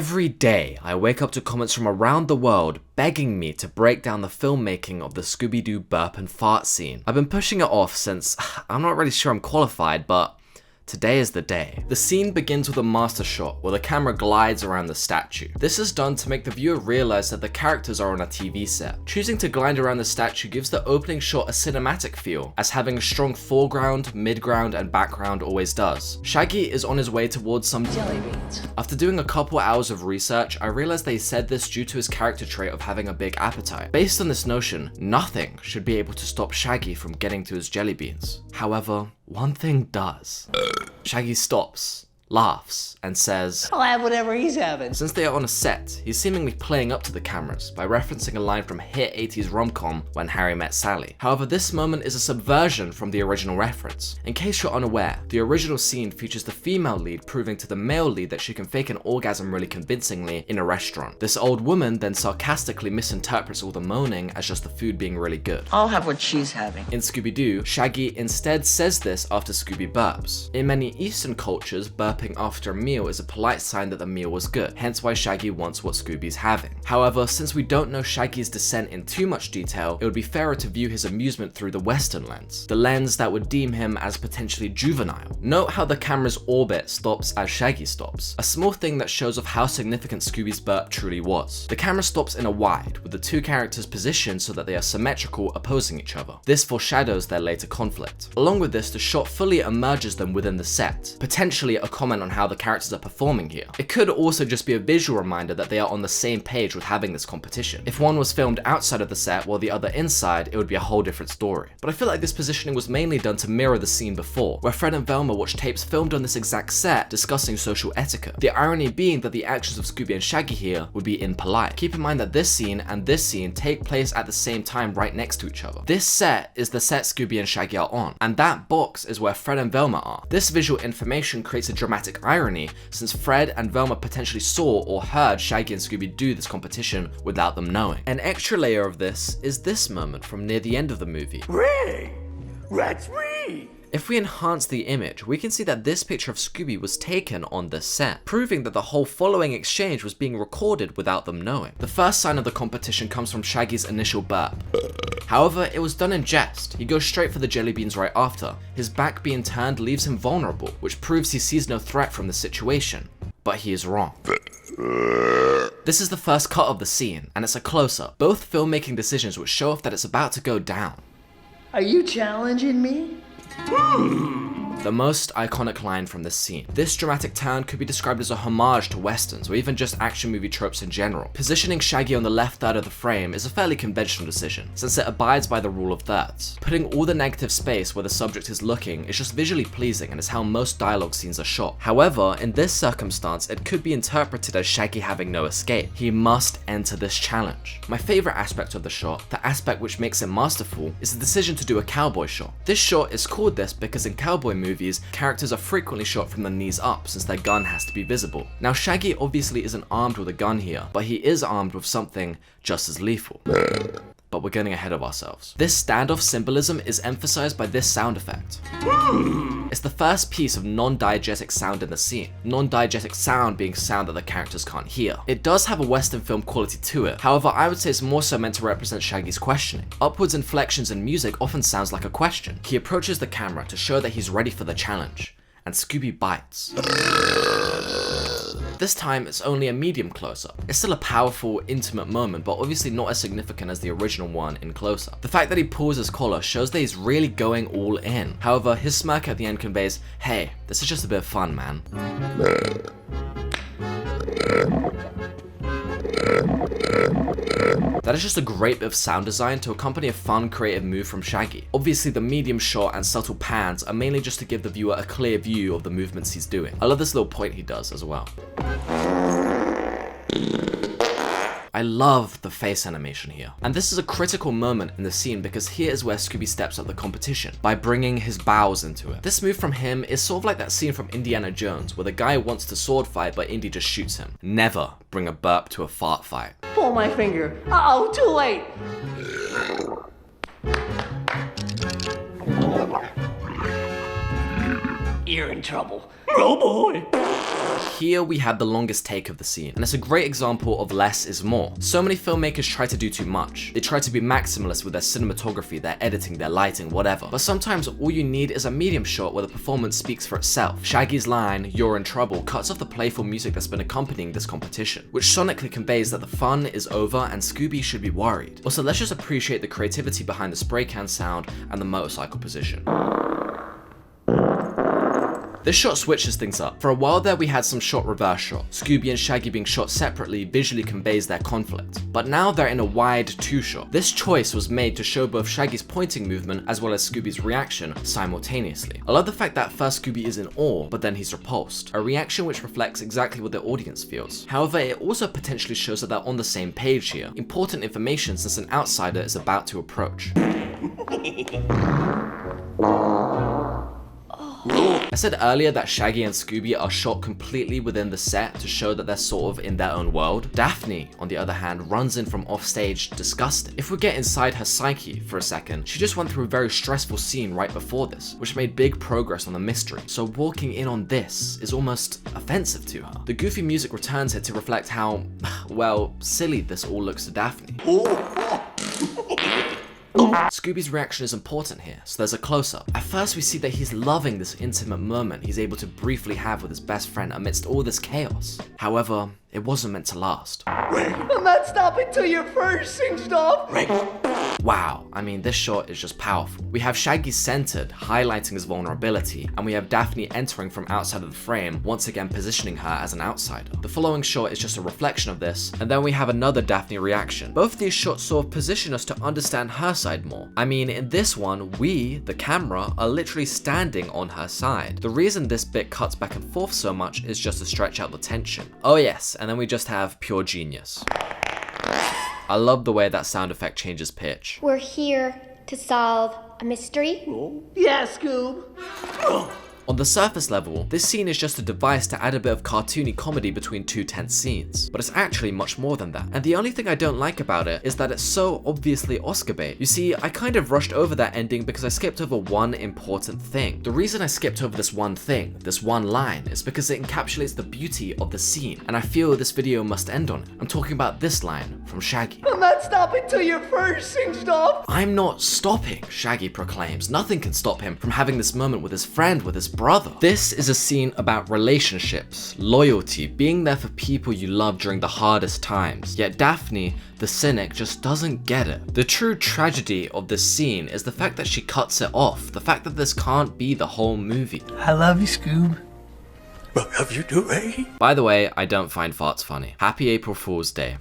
Every day, I wake up to comments from around the world begging me to break down the filmmaking of the Scooby-Doo burp and fart scene. I've been pushing it off since I'm not really sure I'm qualified, but today is the day. The scene begins with a master shot where the camera glides around the statue. This is done to make the viewer realize that the characters are on a TV set. Choosing to glide around the statue gives the opening shot a cinematic feel, as having a strong foreground, midground, and background always does. Shaggy is on his way towards some jelly beans. After doing a couple hours of research, I realized they said this due to his character trait of having a big appetite. Based on this notion, nothing should be able to stop Shaggy from getting to his jelly beans. However, one thing does. Shaggy stops, laughs, and says, "I'll have whatever he's having." Since they are on a set, he's seemingly playing up to the cameras by referencing a line from hit 80s rom-com When Harry Met Sally. However, this moment is a subversion from the original reference. In case you're unaware, the original scene features the female lead proving to the male lead that she can fake an orgasm really convincingly in a restaurant. This old woman then sarcastically misinterprets all the moaning as just the food being really good. "I'll have what she's having." In Scooby-Doo, Shaggy instead says this after Scooby burps. In many Eastern cultures, burping after a meal is a polite sign that the meal was good, hence why Shaggy wants what Scooby's having. However, since we don't know Shaggy's descent in too much detail, it would be fairer to view his amusement through the Western lens, the lens that would deem him as potentially juvenile. Note how the camera's orbit stops as Shaggy stops, a small thing that shows off how significant Scooby's burp truly was. The camera stops in a wide, with the two characters positioned so that they are symmetrical, opposing each other. This foreshadows their later conflict. Along with this, the shot fully immerses them within the set, potentially a comment on how the characters are performing here. It could also just be a visual reminder that they are on the same page with having this competition. If one was filmed outside of the set while the other inside, it would be a whole different story. But I feel like this positioning was mainly done to mirror the scene before, where Fred and Velma watched tapes filmed on this exact set discussing social etiquette. The irony being that the actions of Scooby and Shaggy here would be impolite. Keep in mind that this scene and this scene take place at the same time right next to each other. This set is the set Scooby and Shaggy are on, and that box is where Fred and Velma are. This visual information creates a dramatic irony, since Fred and Velma potentially saw or heard Shaggy and Scooby do this competition without them knowing. An extra layer of this is this moment from near the end of the movie. Ray! That's me! If we enhance the image, we can see that this picture of Scooby was taken on this set, proving that the whole following exchange was being recorded without them knowing. The first sign of the competition comes from Shaggy's initial burp. However, it was done in jest. He goes straight for the jelly beans right after. His back being turned leaves him vulnerable, which proves he sees no threat from the situation. But he is wrong. This is the first cut of the scene, and it's a close-up. Both filmmaking decisions which show off that it's about to go down. "Are you challenging me?" The most iconic line from this scene. This dramatic turn could be described as a homage to westerns, or even just action movie tropes in general. Positioning Shaggy on the left third of the frame is a fairly conventional decision, since it abides by the rule of thirds. Putting all the negative space where the subject is looking is just visually pleasing and is how most dialogue scenes are shot. However, in this circumstance, it could be interpreted as Shaggy having no escape. He must enter this challenge. My favorite aspect of the shot, the aspect which makes it masterful, is the decision to do a cowboy shot. This shot is called this because in cowboy movies, characters are frequently shot from the knees up since their gun has to be visible. Now Shaggy obviously isn't armed with a gun here, but he is armed with something just as lethal. But we're getting ahead of ourselves. This standoff symbolism is emphasized by this sound effect. It's the first piece of non-diegetic sound in the scene. Non-diegetic sound being sound that the characters can't hear. It does have a Western film quality to it, however I would say it's more so meant to represent Shaggy's questioning. Upwards inflections in music often sounds like a question. He approaches the camera to show that he's ready for the challenge, and Scooby bites. This time, it's only a medium close-up. It's still a powerful, intimate moment, but obviously not as significant as the original one in close-up. The fact that he pulls his collar shows that he's really going all in. However, his smirk at the end conveys, hey, this is just a bit of fun, man. That is just a great bit of sound design to accompany a fun, creative move from Shaggy. Obviously, the medium shot and subtle pans are mainly just to give the viewer a clear view of the movements he's doing. I love this little point he does as well. I love the face animation here. And this is a critical moment in the scene because here is where Scooby steps up the competition by bringing his bows into it. This move from him is sort of like that scene from Indiana Jones where the guy wants to sword fight but Indy just shoots him. Never bring a burp to a fart fight. Pull my finger. Uh-oh, too late. you're in trouble. Oh boy. Here we have the longest take of the scene, and it's a great example of less is more. So many filmmakers try to do too much. They try to be maximalist with their cinematography, their editing, their lighting, whatever. But sometimes all you need is a medium shot where the performance speaks for itself. Shaggy's line, "You're in trouble," cuts off the playful music that's been accompanying this competition, which sonically conveys that the fun is over and Scooby should be worried. Also, let's just appreciate the creativity behind the spray can sound and the motorcycle position. This shot switches things up. For a while there we had some shot reverse shot. Scooby and Shaggy being shot separately visually conveys their conflict. But now they're in a wide two shot. This choice was made to show both Shaggy's pointing movement as well as Scooby's reaction simultaneously. I love the fact that first Scooby is in awe, but then he's repulsed. A reaction which reflects exactly what the audience feels. However, it also potentially shows that they're on the same page here. Important information since an outsider is about to approach. I said earlier that Shaggy and Scooby are shot completely within the set to show that they're sort of in their own world. Daphne, on the other hand, runs in from offstage disgusted. If we get inside her psyche for a second, she just went through a very stressful scene right before this, which made big progress on the mystery. So walking in on this is almost offensive to her. The goofy music returns here to reflect how, well, silly this all looks to Daphne. Scooby's reaction is important here, so there's a close-up. At first we see that he's loving this intimate moment he's able to briefly have with his best friend amidst all this chaos. However, it wasn't meant to last. I'm not stopping till you're first singed off. Wow, I mean, this shot is just powerful. We have Shaggy centered, highlighting his vulnerability, and we have Daphne entering from outside of the frame, once again positioning her as an outsider. The following shot is just a reflection of this, and then we have another Daphne reaction. Both these shots sort of position us to understand her side more. I mean, in this one, we, the camera, are literally standing on her side. The reason this bit cuts back and forth so much is just to stretch out the tension. Oh yes, and then we just have pure genius. I love the way that sound effect changes pitch. We're here to solve a mystery. Yeah, Scoob. On the surface level, this scene is just a device to add a bit of cartoony comedy between two tense scenes, but it's actually much more than that. And the only thing I don't like about it is that it's so obviously Oscar bait. You see, I kind of rushed over that ending because I skipped over one important thing. The reason I skipped over this one thing, this one line, is because it encapsulates the beauty of the scene, and I feel this video must end on it. I'm talking about this line from Shaggy. I'm not stopping till you're first singed off. "I'm not stopping," Shaggy proclaims. Nothing can stop him from having this moment with his friend, with his brother. This is a scene about relationships, loyalty, being there for people you love during the hardest times. Yet Daphne, the cynic, just doesn't get it. The true tragedy of this scene is the fact that she cuts it off, the fact that this can't be the whole movie. I love you, Scoob. I love you too, eh? By the way, I don't find farts funny. Happy April Fool's Day.